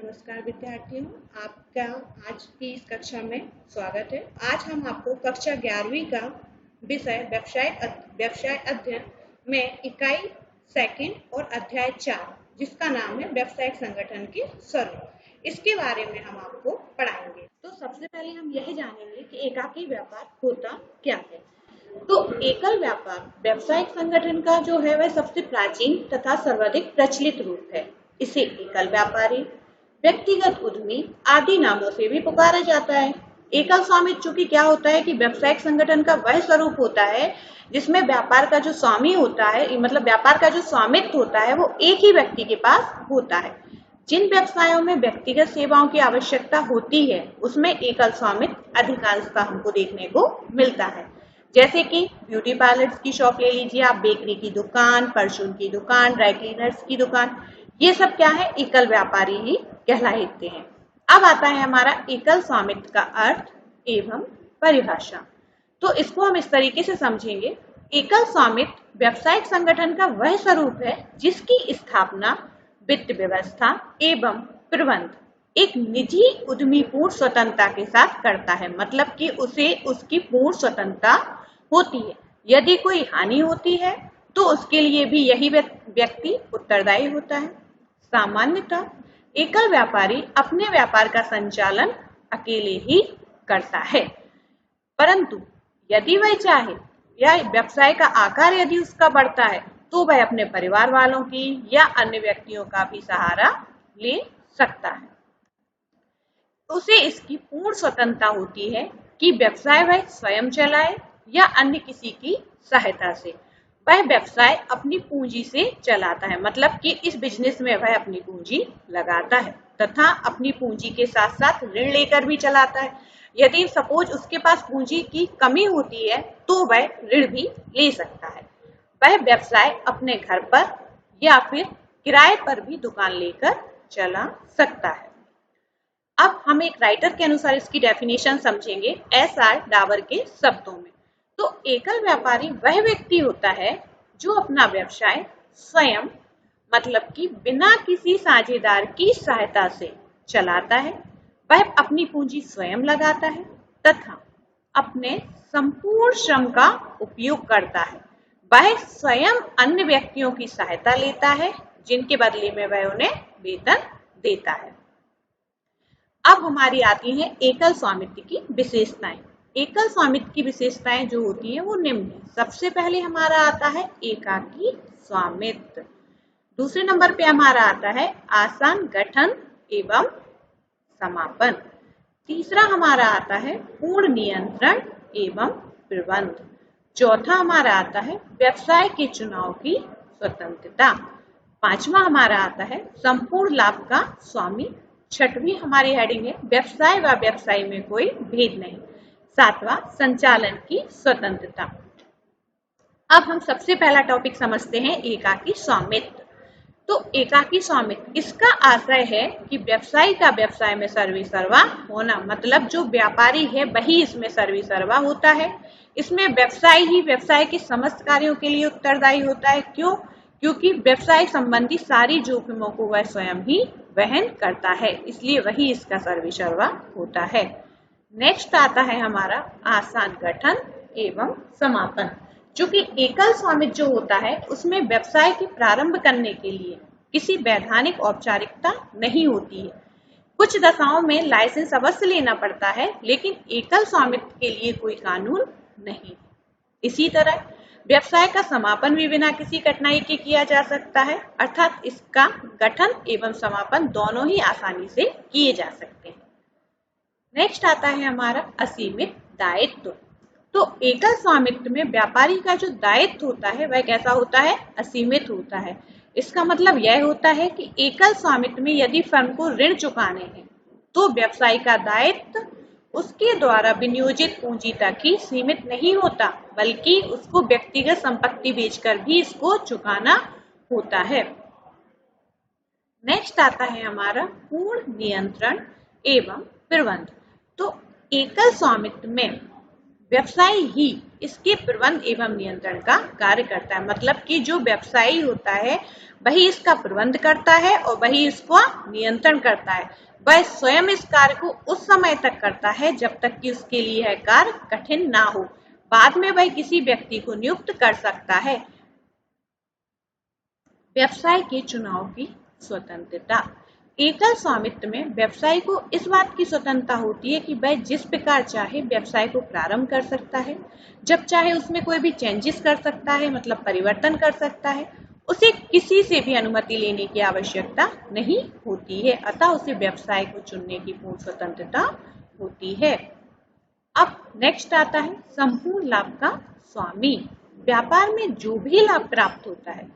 नमस्कार विद्यार्थियों, आपका आज की इस कक्षा में स्वागत है। आज हम आपको कक्षा 11वीं का विषय व्यवसाय अध्ययन में इकाई सेकंड और अध्याय 4 जिसका नाम है व्यावसायिक संगठन के स्वरूप, इसके बारे में हम आपको पढ़ाएंगे। तो सबसे पहले हम यह जानेंगे कि एकाकी व्यापार होता क्या है। तो एकल व्यापार व्यावसायिक संगठन का जो है वह सबसे प्राचीन तथा सर्वाधिक प्रचलित रूप है। इसे एकल व्यापारी, व्यक्तिगत उद्यमी आदि नामों से भी पुकारा जाता है। एकल स्वामित्व चूंकि क्या होता है कि व्यावसायिक संगठन का वह स्वरूप होता है जिसमें व्यापार का जो स्वामी होता है, मतलब व्यापार का जो स्वामित्व होता है वो एक ही व्यक्ति के पास होता है। जिन व्यवसायों में व्यक्तिगत सेवाओं की आवश्यकता होती है उसमें एकल स्वामित्व अधिकांशतः हमको देखने को मिलता है। जैसे कि ब्यूटी पार्लर्स की शॉप ले लीजिए आप, बेकरी की दुकान, परचून की दुकान, ड्राई क्लीनर्स की दुकान, ये सब क्या है, एकल व्यापारी ही कहलाते हैं। अब आता है हमारा एकल स्वामित्व का अर्थ एवं परिभाषा। तो इसको हम इस तरीके से समझेंगे। एकल स्वामित्व व्यावसायिक संगठन का वह स्वरूप है जिसकी स्थापना, वित्त व्यवस्था एवं प्रबंध एक निजी उद्यमी पूर्ण स्वतंत्रता के साथ करता है। मतलब कि उसे उसकी पूर्ण स्वतंत्रता होती है। यदि कोई हानि होती है तो उसके लिए भी यही व्यक्ति उत्तरदायी होता है। सामान्यतः एकल व्यापारी अपने व्यापार का संचालन अकेले ही करता है, परंतु यदि वह चाहे या व्यवसाय का आकार यदि उसका बढ़ता है तो वह अपने परिवार वालों की या अन्य व्यक्तियों का भी सहारा ले सकता है। उसे इसकी पूर्ण स्वतंत्रता होती है कि व्यवसाय वह स्वयं चलाए या अन्य किसी की सहायता से। वह व्यवसाय अपनी पूंजी से चलाता है, मतलब कि इस बिजनेस में वह अपनी पूंजी लगाता है तथा अपनी पूंजी के साथ साथ ऋण लेकर भी चलाता है। यदि सपोज उसके पास पूंजी की कमी होती है तो वह ऋण भी ले सकता है। वह व्यवसाय अपने घर पर या फिर किराए पर भी दुकान लेकर चला सकता है। अब हम एक राइटर के अनुसार इसकी डेफिनेशन समझेंगे एस.आर. डावर के शब्दों में। तो एकल व्यापारी वह व्यक्ति होता है जो अपना व्यवसाय स्वयं, मतलब कि बिना किसी साझेदार की सहायता से चलाता है। वह अपनी पूंजी स्वयं लगाता है तथा अपने संपूर्ण श्रम का उपयोग करता है। वह स्वयं अन्य व्यक्तियों की सहायता लेता है जिनके बदले में वह उन्हें वेतन देता है। अब हमारी आती है एकल स्वामित्व की विशेषताएं। एकल स्वामित्व की विशेषताएं जो होती है वो निम्न है। सबसे पहले हमारा आता है एकाकी स्वामित्व। दूसरे नंबर पे हमारा आता है आसान गठन एवं समापन। तीसरा हमारा आता है पूर्ण नियंत्रण एवं प्रबंध। चौथा हमारा आता है व्यवसाय के चुनाव की स्वतंत्रता। पांचवा हमारा आता है संपूर्ण लाभ का स्वामी। छठवीं हमारी हेडिंग है व्यवसाय व व्यवसायी में कोई भेद नहीं। सातवां संचालन की स्वतंत्रता। अब हम सबसे पहला टॉपिक समझते हैं एकाकी स्वामित्व। तो एकाकी स्वामित्व, इसका आशय है कि व्यवसायी का व्यवसाय में सर्वेसर्वा होना, मतलब जो व्यापारी है वही इसमें सर्वेसर्वा होता है। इसमें व्यवसायी ही व्यवसाय के समस्त कार्यों के लिए उत्तरदायी होता है। क्यों? क्योंकि व्यवसाय संबंधी सारी जोखिमों को वह स्वयं ही वहन करता है, इसलिए वही इसका सर्वेसर्वा होता है। नेक्स्ट आता है हमारा आसान गठन एवं समापन। चूंकि एकल स्वामित्व जो होता है उसमें व्यवसाय के प्रारंभ करने के लिए किसी वैधानिक औपचारिकता नहीं होती है। कुछ दशाओं में लाइसेंस अवश्य लेना पड़ता है, लेकिन एकल स्वामित्व के लिए कोई कानून नहीं। इसी तरह व्यवसाय का समापन भी बिना किसी कठिनाई के किया जा सकता है, अर्थात इसका गठन एवं समापन दोनों ही आसानी से किए जा सकते हैं। नेक्स्ट आता है हमारा असीमित दायित्व। तो एकल स्वामित्व में व्यापारी का जो दायित्व होता है वह कैसा होता है? असीमित होता है। इसका मतलब यह होता है कि एकल स्वामित्व में यदि फर्म को ऋण चुकाने हैं तो व्यवसायी का दायित्व उसके द्वारा विनियोजित पूंजी तक ही सीमित नहीं होता, बल्कि उसको व्यक्तिगत संपत्ति बेचकर भी इसको चुकाना होता है। नेक्स्ट आता है हमारा पूर्ण नियंत्रण एवं प्रबंध। तो एकल स्वामित्व में व्यवसाय ही इसके प्रबंध एवं नियंत्रण का कार्य करता है। मतलब कि जो व्यवसायी होता है वही इसका प्रबंध करता है और वही इसको नियंत्रण करता है। वह स्वयं इस कार्य को उस समय तक करता है जब तक कि उसके लिए यह कार्य कठिन ना हो। बाद में वह किसी व्यक्ति को नियुक्त कर सकता है। व्यवसाय के चुनाव की स्वतंत्रता। एकल स्वामित्व में व्यवसायी को इस बात की स्वतंत्रता होती है कि वह जिस प्रकार चाहे व्यवसाय को प्रारंभ कर सकता है, जब चाहे उसमें कोई भी चेंजेस कर सकता है, मतलब परिवर्तन कर सकता है। उसे किसी से भी अनुमति लेने की आवश्यकता नहीं होती है, अतः उसे व्यवसाय को चुनने की पूर्ण स्वतंत्रता होती है। अब नेक्स्ट आता है संपूर्ण लाभ का स्वामी। व्यापार में जो भी लाभ प्राप्त होता है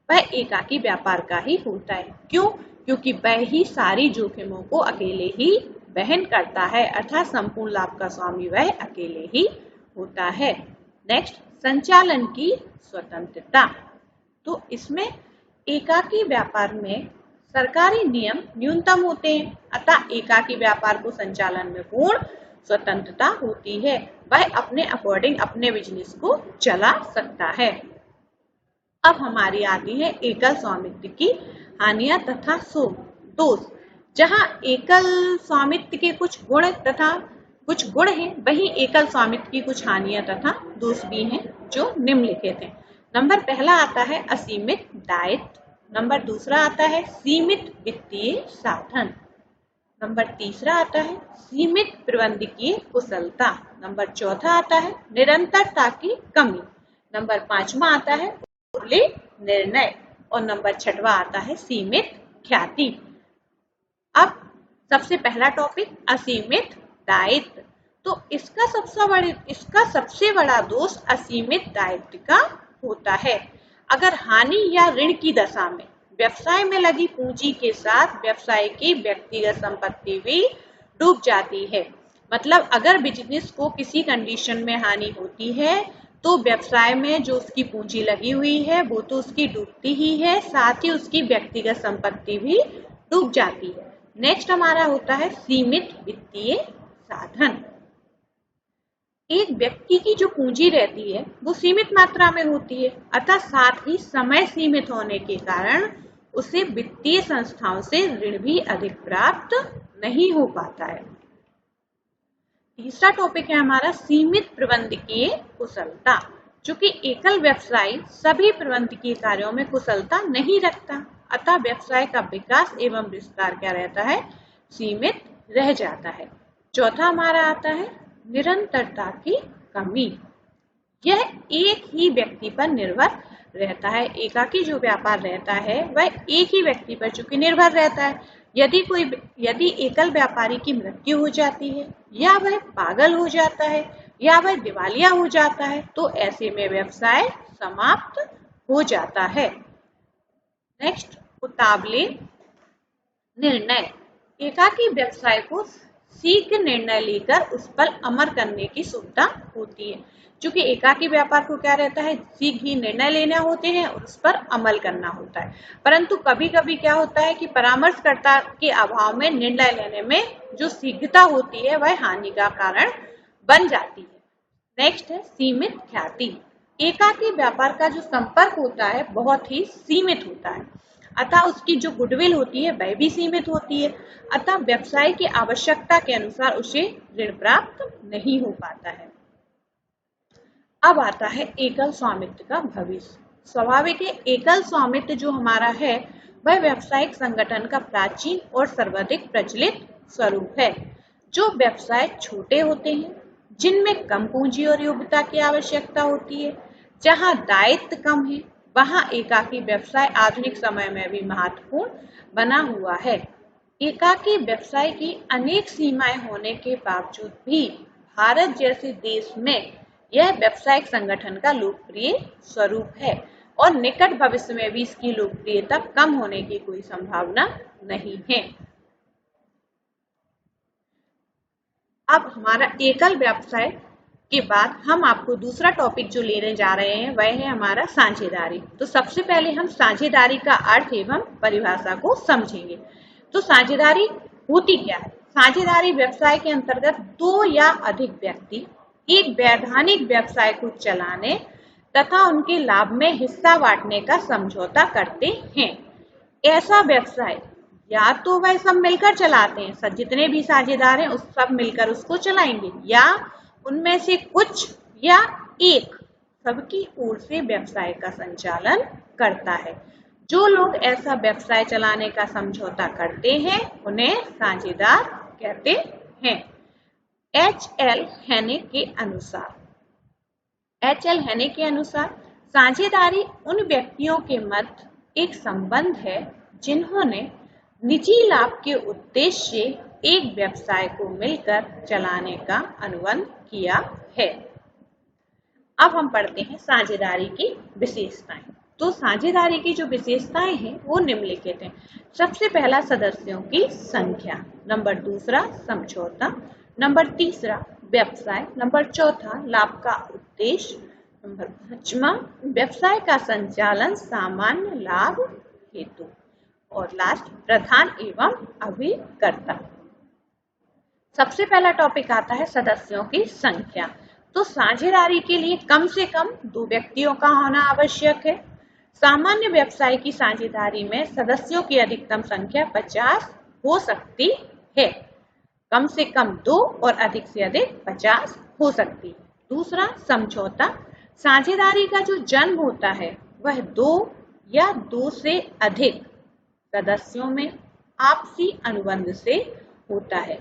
वह एकाकी व्यापार का ही होता है। क्यों? क्योंकि वह ही सारी जोखिमों को अकेले ही वहन करता है, अर्थात संपूर्ण लाभ का स्वामी वह अकेले ही होता है। नेक्स्ट संचालन की स्वतंत्रता। तो इसमें एकाकी व्यापार में सरकारी नियम न्यूनतम होते हैं, अतः एकाकी व्यापार को संचालन में पूर्ण स्वतंत्रता होती है। वह अपने अकॉर्डिंग अपने बिजनेस को चला सकता है। अब हमारी आती है एकल स्वामित्व की हानियां तथा दोष। जहां एकल स्वामित्व के कुछ गुण हैं, वहीं एकल स्वामित्व की कुछ हानियां तथा दोष भी हैं जो निम्नलिखित हैं। नंबर पहला आता है असीमित दायित्व। नंबर दूसरा आता है सीमित वित्तीय साधन। नंबर तीसरा आता है सीमित प्रबंधकीय कुशलता। नंबर चौथा आता है निरंतरता की कमी। नंबर पांचवा आता है खुले निर्णय और नंबर छठवा आता है सीमित ख्याति। अब सबसे पहला टॉपिक असीमित दायित्व। तो इसका सबसे बड़ा दोष असीमित दायित्व का होता है। अगर हानि या ऋण की दशा में व्यवसाय में लगी पूंजी के साथ व्यवसाय की व्यक्तिगत संपत्ति भी डूब जाती है। मतलब अगर बिजनेस को किसी कंडीशन में हानि होती है तो व्यवसाय में जो उसकी पूंजी लगी हुई है वो तो उसकी डूबती ही है, साथ ही उसकी व्यक्तिगत संपत्ति भी डूब जाती है। नेक्स्ट हमारा होता है सीमित वित्तीय साधन। एक व्यक्ति की जो पूंजी रहती है वो सीमित मात्रा में होती है, अतः साथ ही समय सीमित होने के कारण उसे वित्तीय संस्थाओं से ऋण भी अधिक प्राप्त नहीं हो पाता है। तीसरा टॉपिक है हमारा सीमित प्रबंधकीय कुशलता। चूंकि एकल व्यवसायी सभी प्रबंधकीय कार्यों में कुशलता नहीं रखता, अतः व्यवसाय का विकास एवं विस्तार क्या रहता है? सीमित रह जाता है। चौथा हमारा आता है निरंतरता की कमी। यह एक ही व्यक्ति पर निर्भर रहता है। एकाकी जो व्यापार रहता है वह एक ही व्यक्ति पर चूंकि निर्भर रहता है। यदि एकल व्यापारी की मृत्यु हो जाती है या वह पागल हो जाता है या वह दिवालिया हो जाता है तो ऐसे में व्यवसाय समाप्त हो जाता है। नेक्स्ट उतावले निर्णय। एकाकी व्यवसाय को शीघ्र निर्णय लेकर उस पर अमल करने की सुविधा होती है। क्योंकि एकाकी व्यापार को क्या रहता है, शीघ्र ही निर्णय लेना होते हैं और उस पर अमल करना होता है। परंतु कभी कभी क्या होता है कि परामर्शकर्ता के अभाव में निर्णय लेने में जो शीघ्रता होती है वह हानि का कारण बन जाती है। नेक्स्ट है सीमित ख्याति। एकाकी व्यापार का जो संपर्क होता है बहुत ही सीमित होता है, अतः उसकी जो गुडविल होती है वह भी सीमित होती है, अतः व्यवसाय की आवश्यकता के अनुसार उसे ऋण प्राप्त नहीं हो पाता है। अब आता है एकल स्वामित्व का भविष्य। स्वाभाविक है एकल स्वामित्व जो हमारा है वह व्यावसायिक संगठन का प्राचीन और सर्वाधिक प्रचलित स्वरूप है। जो व्यवसाय छोटे होते हैं, जिनमें कम पूंजी और योग्यता की आवश्यकता होती है, जहां दायित्व कम है, वहां एकाकी व्यवसाय आधुनिक समय में भी महत्वपूर्ण बना हुआ है। एकाकी व्यवसाय की अनेक सीमाएं होने के बावजूद भी भारत जैसे देश में यह व्यावसायिक संगठन का लोकप्रिय स्वरूप है और निकट भविष्य में भी इसकी लोकप्रियता कम होने की कोई संभावना नहीं है। अब हमारा एकल व्यवसाय के बाद हम आपको दूसरा टॉपिक जो लेने जा रहे हैं वह है हमारा साझेदारी। तो सबसे पहले हम साझेदारी का अर्थ एवं परिभाषा को समझेंगे। तो साझेदारी होती क्या है? साझेदारी व्यवसाय के अंतर्गत दो या अधिक व्यक्ति एक वैधानिक व्यवसाय को चलाने तथा उनके लाभ में हिस्सा बांटने का समझौता करते हैं। ऐसा व्यवसाय या तो वह सब मिलकर चलाते हैं, सब जितने भी साझेदार हैं उस सब मिलकर उसको चलाएंगे, या उनमें से कुछ या एक सबकी ओर से व्यवसाय का संचालन करता है। जो लोग ऐसा व्यवसाय चलाने का समझौता करते हैं उन्हें साझेदार कहते हैं। एच.एल. हेने के अनुसार साझेदारी उन व्यक्तियों के मध्य एक संबंध है जिन्होंने निजी लाभ के उद्देश्य से एक व्यवसाय को मिलकर चलाने का अनुबंध किया है। अब हम पढ़ते हैं साझेदारी की विशेषताएं। तो साझेदारी की जो विशेषताएं हैं वो निम्नलिखित हैं। सबसे पहला सदस्यों की संख्या, नंबर दूसरा समझौता, नंबर तीसरा व्यवसाय, नंबर चौथा लाभ का उद्देश्य, नंबर पांचवा व्यवसाय का संचालन सामान्य लाभ हेतु, और लास्ट प्रधान एवं अभिकर्ता। सबसे पहला टॉपिक आता है सदस्यों की संख्या। तो साझेदारी के लिए कम से कम 2 व्यक्तियों का होना आवश्यक है। सामान्य व्यवसाय की साझेदारी में सदस्यों की अधिकतम संख्या 50 हो सकती है। कम से कम 2 और अधिक से अधिक 50 हो सकती है। दूसरा समझौता, साझेदारी का जो जन्म होता है वह 2 या 2 से अधिक सदस्यों में आपसी अनुबंध से होता है।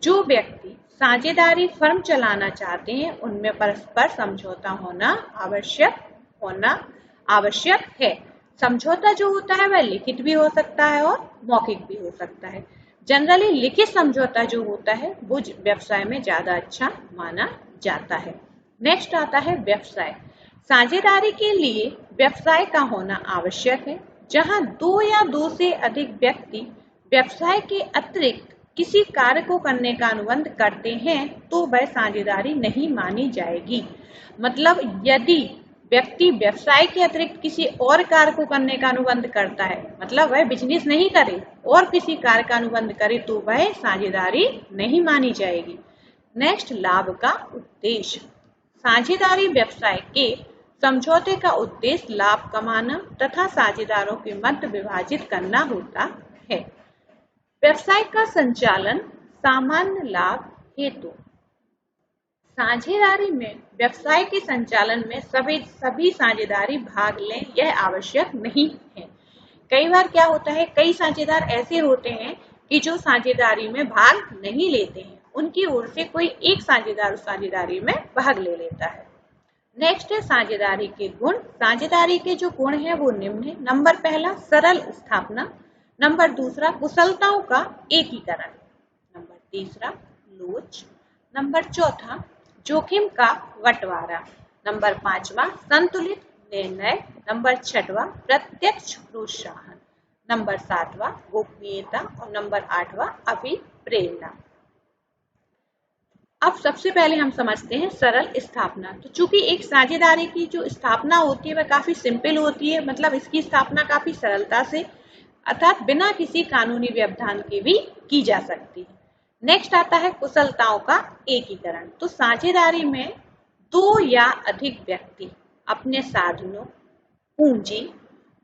जो व्यक्ति साझेदारी फर्म चलाना चाहते हैं उनमें परस्पर समझौता होना आवश्यक है। समझौता जो होता है वह लिखित भी हो सकता है और मौखिक भी हो सकता है। जनरली लिखित समझौता जो होता है वो व्यवसाय में ज्यादा अच्छा माना जाता है। नेक्स्ट आता है व्यवसाय। साझेदारी के लिए व्यवसाय का होना आवश्यक है। जहां 2 या 2 से अधिक व्यक्ति व्यवसाय के अतिरिक्त किसी कार्य को करने का अनुबंध करते हैं तो वह साझेदारी नहीं मानी जाएगी। मतलब यदि व्यक्ति व्यवसाय के अतिरिक्त किसी और कार्य को करने का अनुबंध करता है, मतलब वह बिजनेस नहीं करे और किसी कार्य का अनुबंध करे, तो वह साझेदारी नहीं मानी जाएगी। नेक्स्ट लाभ का उद्देश्य। साझेदारी व्यवसाय के समझौते का उद्देश्य लाभ कमाना तथा साझेदारों के मध्य विभाजित करना होता है। व्यवसाय का संचालन सामान्य लाभ हेतु। साझेदारी में व्यवसाय के संचालन में सभी साझेदारी भाग लें यह आवश्यक नहीं है। कई बार क्या होता है, कई साझेदार ऐसे होते हैं कि जो साझेदारी में भाग नहीं लेते हैं, उनकी ओर से कोई एक साझेदार उस साझेदारी में भाग ले लेता है। नेक्स्ट है साझेदारी के गुण। साझेदारी के जो गुण है वो निम्न है। नंबर पहला सरल स्थापना, नंबर दूसरा कुशलताओं का एकीकरण, नंबर तीसरा लोच, नंबर चौथा जोखिम का बंटवारा, नंबर पांचवा संतुलित निर्णय, नंबर छठवां प्रत्यक्ष प्रोत्साहन, नंबर सातवां गोपनीयता और नंबर आठवां अभिप्रेरणा। अब सबसे पहले हम समझते हैं सरल स्थापना। तो चूंकि एक साझेदारी की जो स्थापना होती है वह काफी सिंपल होती है, मतलब इसकी स्थापना काफी सरलता से अर्थात बिना किसी कानूनी व्यवधान के भी की जा सकती है। नेक्स्ट आता है कुशलताओं का एकीकरण। तो साझेदारी में 2 या अधिक व्यक्ति अपने साधनों, पूंजी,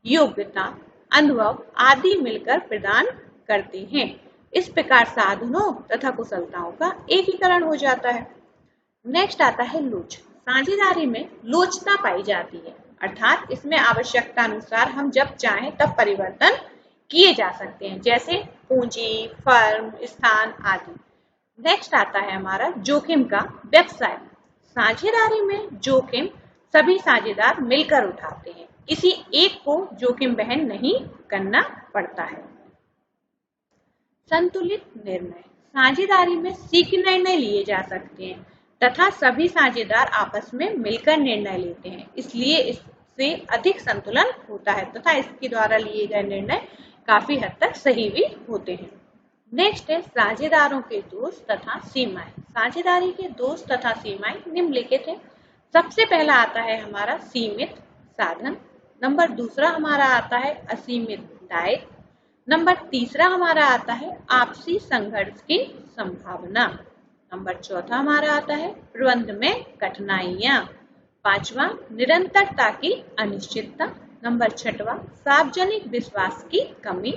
योग्यता, अनुभव आदि मिलकर प्रदान करते हैं। इस प्रकार साधनों तथा कुशलताओं का एकीकरण हो जाता है। नेक्स्ट आता है लोच। साझेदारी में लोचता पाई जाती है, अर्थात इसमें आवश्यकता अनुसार हम जब चाहें तब परिवर्तन किए जा सकते हैं, जैसे पूंजी, फर्म, स्थान आदि। नेक्स्ट आता है हमारा जोखिम का व्यवसाय। साझेदारी में जोखिम सभी साझेदार मिलकर उठाते हैं, किसी एक को जोखिम वहन नहीं करना पड़ता है। संतुलित निर्णय। साझेदारी में शीघ्र निर्णय लिए जा सकते हैं तथा सभी साझेदार आपस में मिलकर निर्णय लेते हैं, इसलिए इससे अधिक संतुलन होता है तथा इसके द्वारा लिए गए निर्णय काफी हद तक सही भी होते हैं। नेक्स्ट है साझेदारों के दोष तथा सीमाएं। साझेदारी के दोष तथा सीमाएं निम्नलिखित है। सबसे पहला आता है हमारा सीमित साधन, नंबर दूसरा हमारा आता है असीमित दायित्व, नंबर तीसरा हमारा आता है आपसी संघर्ष की संभावना, नंबर चौथा हमारा आता है प्रबंध में कठिनाइयां। पांचवा निरंतरता की अनिश्चितता। नंबर छठवां सार्वजनिक विश्वास की कमी।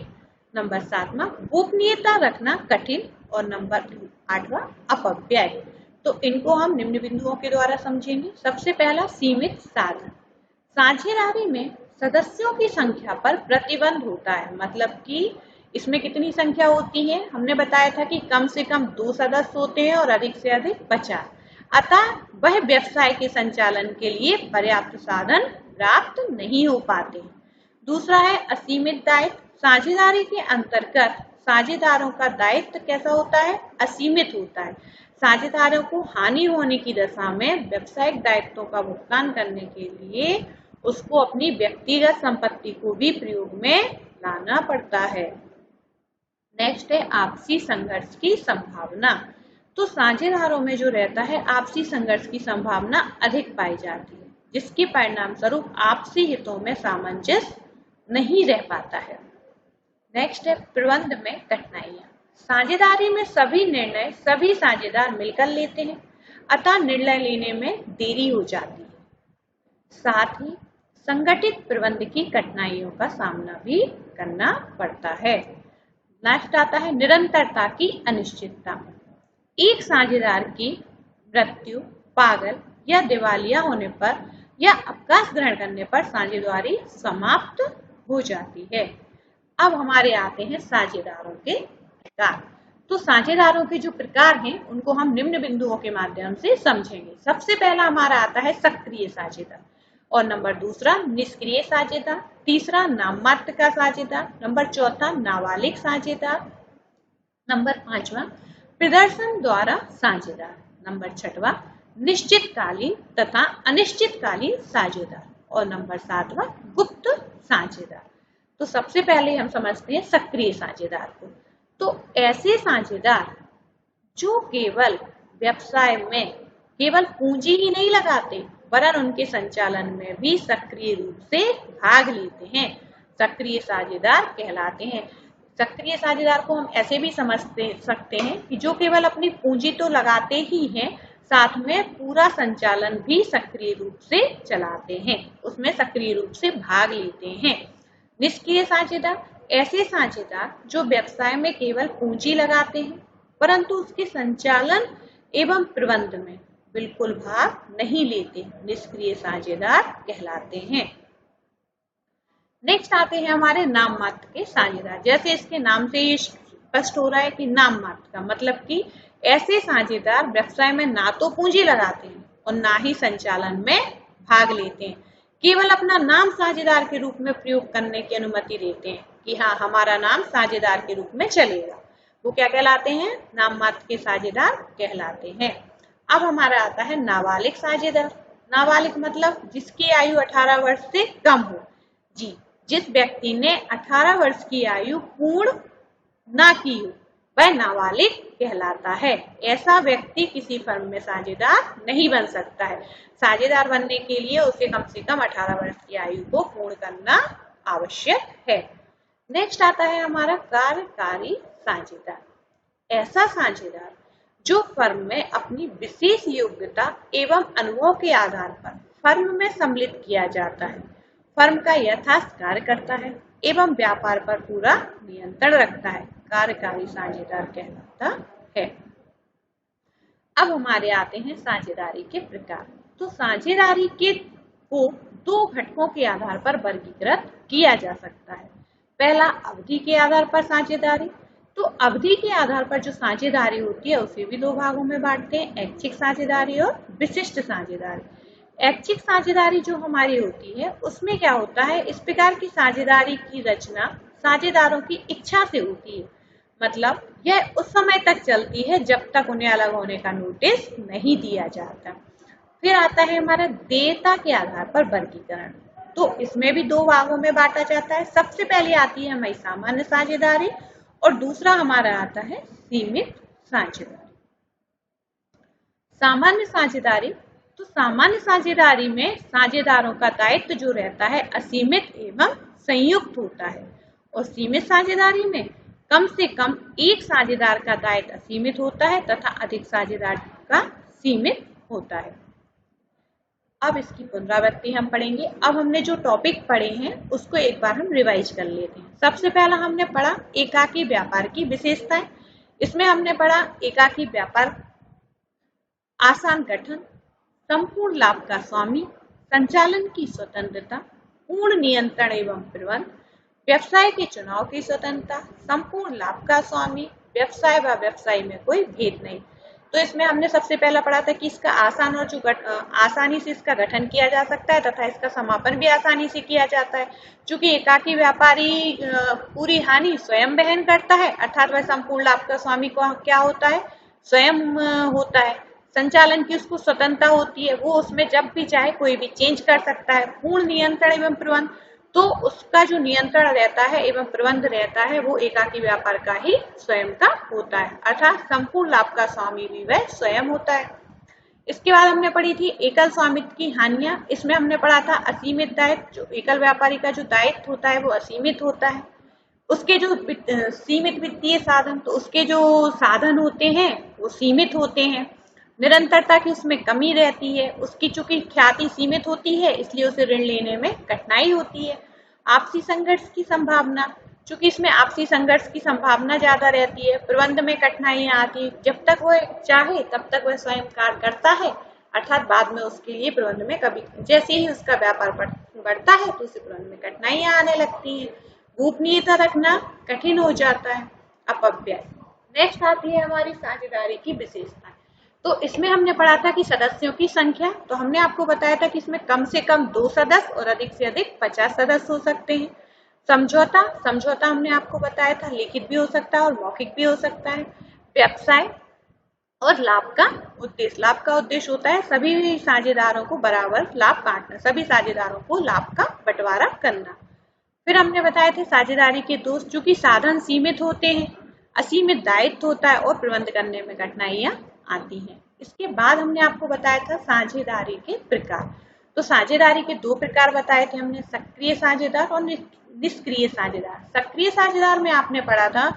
नंबर सातवां गोपनीयता रखना कठिन। और नंबर आठवां अपव्यय। तो इनको हम निम्न बिंदुओं के द्वारा समझेंगे। सबसे पहला सीमित साधन। साझेदारी में सदस्यों की संख्या पर प्रतिबंध होता है, मतलब कि इसमें कितनी संख्या होती है, हमने बताया था कि कम से कम 2 सदस्य होते हैं और अधिक से अधिक 50। अतः वह व्यवसाय के संचालन के लिए पर्याप्त साधन प्राप्त नहीं हो पाते। दूसरा है असीमित दायित्व। साझेदारी के अंतर्गत साझेदारों का दायित्व कैसा होता है, असीमित होता है। साझेदारों को हानि होने की दशा में व्यावसायिक दायित्वों का भुगतान करने के लिए उसको अपनी व्यक्तिगत संपत्ति को भी प्रयोग में लाना पड़ता है। नेक्स्ट है आपसी संघर्ष की संभावना। तो साझेदारों में जो रहता है आपसी संघर्ष की संभावना अधिक पाई जाती है, जिसके परिणाम स्वरूप आपसी हितों में सामंजस्य नहीं रह पाता है। नेक्स्ट है प्रबंध में कठिनाइयां। साझेदारी में सभी निर्णय सभी साझेदार मिलकर लेते हैं, अतः निर्णय लेने में देरी हो जाती है। साथ ही संगठित प्रबंध की कठिनाइयों का सामना भी करना पड़ता है। नेक्स्ट आता है निरंतरता की अनिश्चितता। एक साझेदार की मृत्यु, पागल या दिवालिया होने पर या अवकाश ग्रहण करने पर साझेदारी समाप्त हो जाती है। अब हमारे आते हैं साझेदारों के प्रकार। तो साझेदारों के जो प्रकार हैं उनको हम निम्न बिंदुओं के माध्यम से समझेंगे। सबसे पहला हमारा आता है सक्रिय साझेदार, और नंबर दूसरा निष्क्रिय साझेदार, तीसरा नाम मात्र का साझेदार, नंबर चौथा नाबालिग साझेदार, नंबर पांचवा प्रदर्शन द्वारा साझेदार, नंबर छठवा निश्चितकालीन तथा अनिश्चितकालीन साझेदार, और नंबर सातवां गुप्त साझेदार। तो सबसे पहले हम समझते हैं सक्रिय साझेदार को। तो ऐसे साझेदार जो केवल व्यवसाय में केवल पूंजी ही नहीं लगाते वरन उनके संचालन में भी सक्रिय रूप से भाग लेते हैं, सक्रिय साझेदार कहलाते हैं। सक्रिय साझेदार को हम ऐसे भी समझ सकते हैं कि जो केवल अपनी पूंजी तो लगाते ही हैं, साथ में पूरा संचालन भी सक्रिय रूप से चलाते हैं, उसमें सक्रिय रूप से भाग लेते हैं। निष्क्रिय साझेदार ऐसे साझेदार जो व्यवसाय में केवल पूंजी लगाते हैं परंतु उसके संचालन एवं प्रबंध में बिल्कुल भाग नहीं लेते, निष्क्रिय साझेदार कहलाते हैं। नेक्स्ट आते हैं हमारे नाम मात्र के साझेदार। जैसे इसके नाम से ये स्पष्ट हो रहा है कि नाम मात्र का मतलब कि ऐसे साझेदार व्यवसाय में ना तो पूंजी लगाते हैं और ना ही संचालन में भाग लेते हैं, केवल अपना नाम साझेदार के रूप में प्रयोग करने की अनुमति देते हैं कि हाँ हमारा नाम साझेदार के रूप में चलेगा। वो क्या कहलाते हैं, नाम मात्र के साझेदार कहलाते हैं। अब हमारा आता है नाबालिग साझेदार। नाबालिग मतलब जिसकी आयु 18 वर्ष से कम हो। जी, जिस व्यक्ति ने 18 वर्ष की आयु पूर्ण ना की हो वह नाबालिग कहलाता है। ऐसा व्यक्ति किसी फर्म में साझेदार नहीं बन सकता है। साझेदार बनने के लिए उसे कम से कम 18 वर्ष की आयु को पूर्ण करना आवश्यक है। नेक्स्ट आता है हमारा कार्यकारी साझेदार। ऐसा साझेदार जो फर्म में अपनी विशेष योग्यता एवं अनुभव के आधार पर फर्म में सम्मिलित किया जाता है, फर्म का यथार्थ कार्य करता है एवं व्यापार पर पूरा नियंत्रण रखता है, कार्यकारी साझेदार कहलाता है। अब हमारे आते हैं साझेदारी के प्रकार। तो साझेदारी के को 2 घटकों के आधार पर वर्गीकृत किया जा सकता है। पहला अवधि के आधार पर साझेदारी। तो अवधि के आधार पर जो साझेदारी होती है उसे भी 2 भागों में बांटते हैं, ऐच्छिक साझेदारी और विशिष्ट साझेदारी। ऐच्छिक साझेदारी जो हमारी होती है उसमें क्या होता है, इस प्रकार की साझेदारी की रचना साझेदारों की इच्छा से होती है, मतलब यह उस समय तक चलती है जब तक उन्हें अलग होने का नोटिस नहीं दिया जाता। फिर आता है हमारा देयता के आधार पर वर्गीकरण। तो इसमें भी 2 भागों में बांटा जाता है। सबसे पहले आती है हमारी सामान्य साझेदारी और दूसरा हमारा आता है सीमित साझेदारी। सामान्य साझेदारी, तो सामान्य साझेदारी में साझेदारों का दायित्व जो रहता है असीमित एवं संयुक्त होता है, और सीमित साझेदारी में कम से कम एक साझेदार का दायित्व असीमित होता है तथा अधिक साझेदार का सीमित होता है। अब इसकी पुनरावृत्ति हम पढ़ेंगे। अब हमने जो टॉपिक पढ़े हैं उसको एक बार हम रिवाइज कर लेते हैं। सबसे पहला हमने पढ़ा एकाकी व्यापार की विशेषताएं। इसमें हमने पढ़ा एकाकी व्यापार आसान गठन, संपूर्ण लाभ का स्वामी, संचालन की स्वतंत्रता, पूर्ण नियंत्रण एवं प्रबंधन, व्यवसाय के चुनाव की स्वतंत्रता, संपूर्ण लाभ का स्वामी, व्यवसाय व व्यवसायी में कोई भेद नहीं। तो इसमें हमने सबसे पहला पढ़ा था कि इसका आसान और जो आसानी से इसका गठन किया जा सकता है तथा इसका समापन भी आसानी से किया जाता है। चूंकि एकाकी व्यापारी पूरी हानि स्वयं वहन करता है, अर्थात वह संपूर्ण लाभ का स्वामी को क्या होता है, स्वयं होता है। संचालन की उसको स्वतंत्रता होती है, वो उसमें जब भी चाहे कोई भी चेंज कर सकता है। पूर्ण नियंत्रण एवं प्रबंधन, तो उसका जो नियंत्रण रहता है एवं प्रबंध रहता है वो एकाकी व्यापार का ही स्वयं का होता है, अर्थात संपूर्ण लाभ का स्वामी भी वह स्वयं होता है। इसके बाद हमने पढ़ी थी एकल स्वामित्व की हानियां। इसमें हमने पढ़ा था असीमित दायित्व, जो एकल व्यापारी का जो दायित्व होता है वो असीमित होता है। उसके जो सीमित वित्तीय साधन, तो उसके जो साधन होते हैं वो सीमित होते हैं। निरंतरता की उसमें कमी रहती है, उसकी चूंकि ख्याति सीमित होती है इसलिए उसे ऋण लेने में कठिनाई होती है। आपसी संघर्ष की संभावना, चूंकि इसमें आपसी संघर्ष की संभावना ज्यादा रहती है। प्रबंध में कठिनाइयां आती है, जब तक वह चाहे तब तक वह स्वयं कार्य करता है, अर्थात बाद में उसके लिए प्रबंध में कभी, जैसे ही उसका व्यापार बढ़ता है तो उसे प्रबंध में कठिनाइयां आने लगती है। गोपनीयता रखना कठिन हो जाता है। अपव्यय। नेक्स्ट आती है हमारी साझेदारी की विशेषता। तो इसमें हमने पढ़ा था कि सदस्यों की संख्या, तो हमने आपको बताया था कि इसमें कम से कम 2 सदस्य और अधिक से अधिक 50 सदस्य हो सकते हैं। समझौता, समझौता हमने आपको बताया था लिखित भी हो सकता है और मौखिक भी हो सकता है। व्यवसाय और लाभ का उद्देश्य, लाभ का उद्देश्य होता है सभी साझेदारों को बराबर लाभ बांटना, सभी साझेदारों को लाभ का बंटवारा करना। फिर हमने बताए थे साझेदारी के दोष, चूंकि साधन सीमित होते हैं, असीमित दायित्व होता है और प्रबंध करने में कठिनाइयां आती हैं। इसके बाद हमने आपको बताया था साझेदारी के प्रकार। तो साझेदारी के 2 प्रकार बताए थे हमने, सक्रिय साझेदार और निष्क्रिय साझेदार। सक्रिय साझेदार में आपने पढ़ा था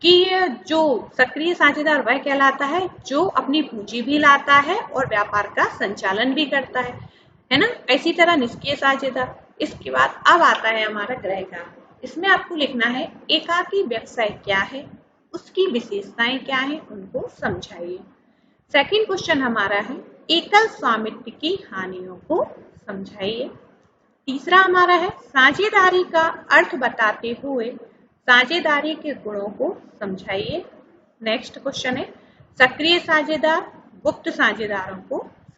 कि जो सक्रिय साझेदार वह कहलाता है जो अपनी पूंजी भी लाता है और व्यापार का संचालन भी करता है ना। इसी तरह निष्क्रिय साझेदार। इसके बाद अब आता है हमारा गृह कार्य। इसमें आपको लिखना है एकाकी व्यवसाय क्या है, उसकी विशेषताएं क्या है, उनको समझाइए। सेकंड क्वेश्चन हमारा है एकल स्वामित्व की हानियों को समझाइए। तीसरा हमारा है साझेदारी का अर्थ बताते हुए साझेदारी के गुणों को समझाइए। नेक्स्ट क्वेश्चन है सक्रिय साझेदार, गुप्त साझेदारों को